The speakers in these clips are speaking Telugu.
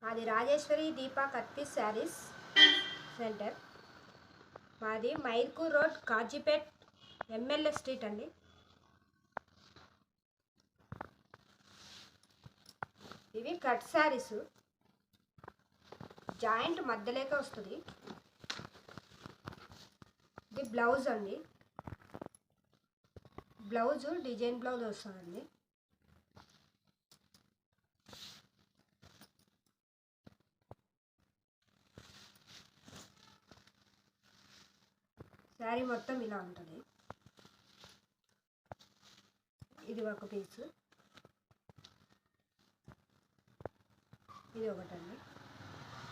మాది రాజేశ్వరి దీపా కట్పీస్ శారీస్ సెంటర్. మాది మైర్కూర్ రోడ్, కాజీపేట్, ఎంఎల్ఏ స్ట్రీట్ అండి. ఇవి కట్ శారీస్, జాయింట్ మధ్యలోకే వస్తుంది. ఇది బ్లౌజ్ అండి. బ్లౌజ్ డిజైన్ బ్లౌజ్ వస్తుందండి. శారీ మొత్తం ఇలా ఉంటుంది. ఇది ఒక పీసు, ఇది ఒకటండి.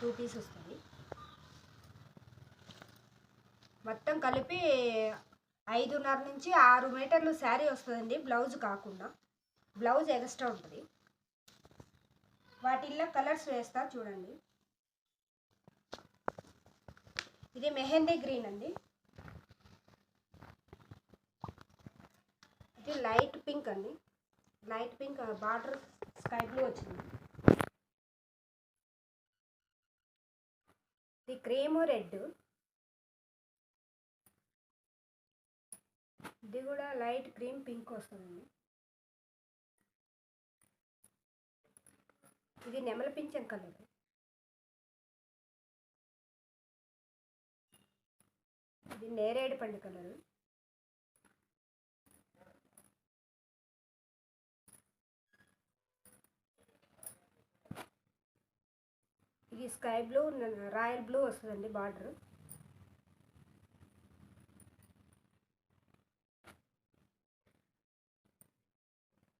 2 పీస్ వస్తుంది. మొత్తం కలిపి 5.5 నుంచి 6 మీటర్లు శారీ వస్తుందండి. బ్లౌజ్ కాకుండా బ్లౌజ్ ఎక్స్ట్రా ఉంటుంది. వాటిల్లో కలర్స్ వేస్తా చూడండి. ఇది మెహందీ గ్రీన్ అండి. ఇది లైట్ పింక్ అండి. Light pink border sky blue వచ్చింది. ఇది క్రీము రెడ్. ఇది కూడా లైట్ క్రీమ్ పింక్ వస్తుందండి. ఇది నెమల పింఛం కలర్. ఇది నేరేడు పండు కలరు. ఇది స్కై బ్లూ, రాయల్ బ్లూ వస్తుందండి బార్డర్.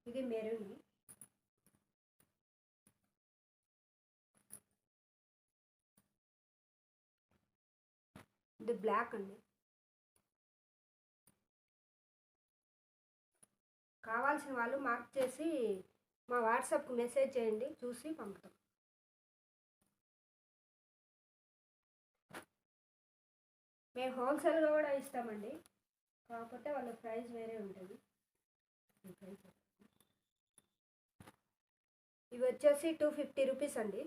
ఇది మెరూన్. ఇది బ్లాక్ అండి. కావాల్సిన వాళ్ళు మార్క్ చేసి మా వాట్సాప్కి మెసేజ్ చేయండి, చూసి పంపుతాం. మేము హోల్సేల్గా కూడా ఇస్తామండి, కాకపోతే వాళ్ళ ప్రైస్ వేరే ఉంటుంది. ఇవి వచ్చేసి 250 రూపీస్ అండి.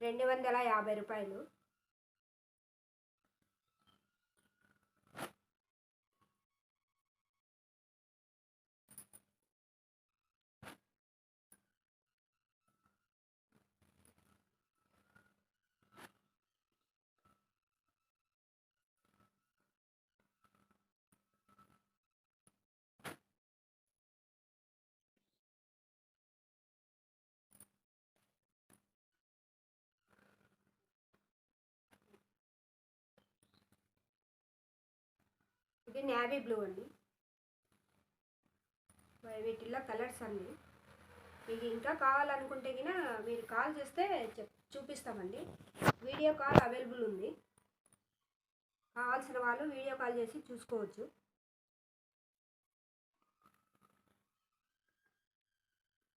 ₹250. ఇది నేవీ బ్లూ అండి. వీటిల్లో కలర్స్ అన్నీ. మీకు ఇంకా కావాలనుకుంటే గిన మీరు కాల్ చేస్తే చూపిస్తామండి. వీడియో కాల్ అవైలబుల్ ఉంది. కావాల్సిన వాళ్ళు వీడియో కాల్ చేసి చూసుకోవచ్చు.